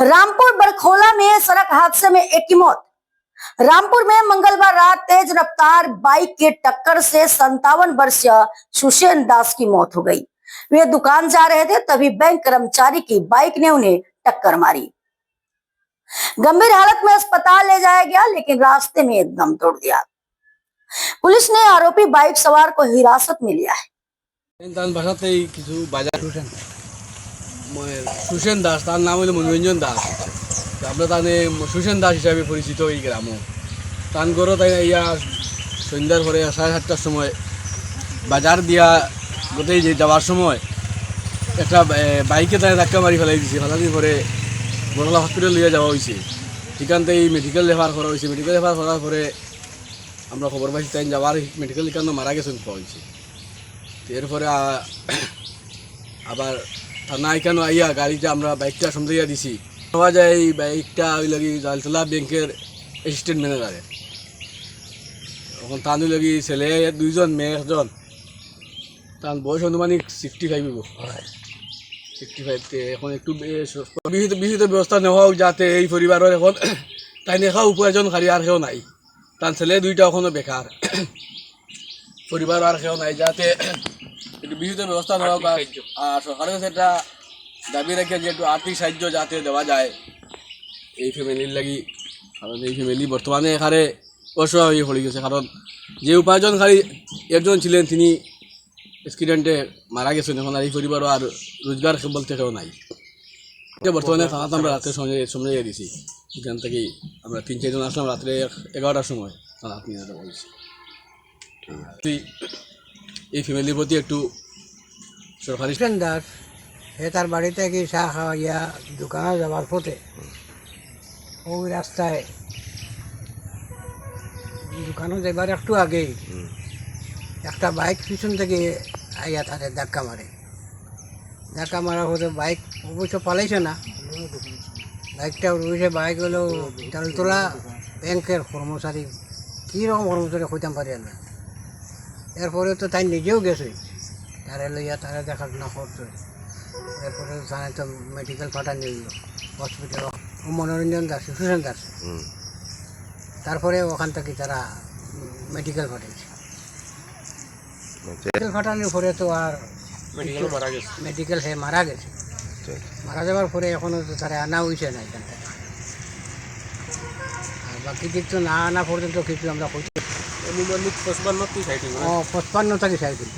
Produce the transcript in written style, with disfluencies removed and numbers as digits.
रामपुर बरखोला में सड़क हादसे में एक की मौत। रामपुर में मंगलवार रात तेज रफ्तार बाइक के टक्कर से 57 वर्षीय सुषेण दास की मौत हो गई। वे दुकान जा रहे थे, तभी बैंक कर्मचारी की बाइक ने उन्हें टक्कर मारी। गंभीर हालत में अस्पताल ले जाया गया, लेकिन रास्ते में दम तोड़ दिया। पुलिस ने आरोपी बाइक सवार को हिरासत में लिया है। সুষেণ দাস, তার নাম হলো মনোরঞ্জন দাস। আমরা তানে সুষেণ দাস হিসাবে পরিচিত এই গ্রামও। তান গড় তাই ইয়া সন্ধ্যার পরে 7:30টার সময় বাজার দিয়া গোটেই যে যাওয়ার সময় একটা বাইকে তাই ধাক্কা মারি ফেলাই দিছে। ফেলানোর পরে বড়লা হসপিটাল লিয়ে যাওয়া হয়েছে। সেখান থেকে মেডিকেল রেফার করা হয়েছে। মেডিকেল রেফার করার পরে আমরা খবর পাইছি তাই যাওয়ার মেডিকেল কেন মারা গেছেন পাওয়া হয়েছে। এরপরে আবার থানা কেন আইয়া গাড়িটা আমরা বাইকটা সমঝাইয়া দিছি। পাওয়া যায় এই বাইকটা ওই লাগি জালতলা ব্যাংকের অ্যাসিস্ট্যান্ট ম্যানেজারে। এখন তান ওই লাগি ছেলে 2জন মেয়ে 1জন। তার বয়স অনুমানিক 65 65। এখন একটু বিহিত ব্যবস্থা নেওয়া হোক, যাতে এই পরিবারের এখন তাই নেখা উপার্জনকারী আর কেউ নাই। তার ছেলে 2টা এখনও বেকার, পরিবার আর কেউ নাই, যাতে একটু বিহিত ব্যবস্থা নেওয়া হোক। আর সরকারের কাছে একটা দাবি রাখে যে একটু আর্থিক সাহায্য যাতে দেওয়া যায় এই ফ্যামিলির লাগি। কারণ এই ফ্যামিলি বর্তমানে এখানে অসহায় হয়ে পড়ে গেছে। কারণ যে উপার্জনকারী একজন ছিলেন তিনি অ্যাক্সিডেন্টে মারা গেছেন। এখন আর এই পরিবারও আর রোজগার বলতে কেউ নাই। বর্তমানে থানাতে আমরা রাত্রে সমঝাইয়া দিছি। এখান থেকেই আমরা 3-4 জন আসলাম রাত্রে 11টার সময় থানাতে নিয়ে যেতে বলছি। এই ফ্যামিলির প্রতি একটু সরকারি দাস সে তার বাড়িতে কি চা খাওয়াইয়া দোকানে যাওয়ার পথে ওই রাস্তায় দোকানে যাবার একটু আগেই একটা বাইক পিছন থেকে আইয়া তারে ধাক্কা মারে। ধাক্কা মারার পথে বাইক অবশ্য পালাইছে না, বাইকটা রয়েছে। বাইক হলো জালতলা ব্যাংকের কর্মচারী, কীরকম কর্মচারী হইতাম পারি না। এরপরে তো তাই নিজেও গেছে, তারা লইয়া তারা দেখাশোনা করছে। এরপরে জানে তো মেডিকেল পাঠানো নিল হসপিটাল। মনোরঞ্জন দাস, সুষেণ দাস। তারপরে ওখান থেকে তারা মেডিকেল পাঠিয়েছে। মেডিকেল পাঠানোর পরে তো আর মেডিকেল সে মারা গেছে। মারা যাওয়ার পরে এখনও তো তারা আনা হয়েছে না এখান থেকে। আর বাকি দিক তো না আনা পর্যন্ত কিছু আমরা করছি। 55 থেকে 60।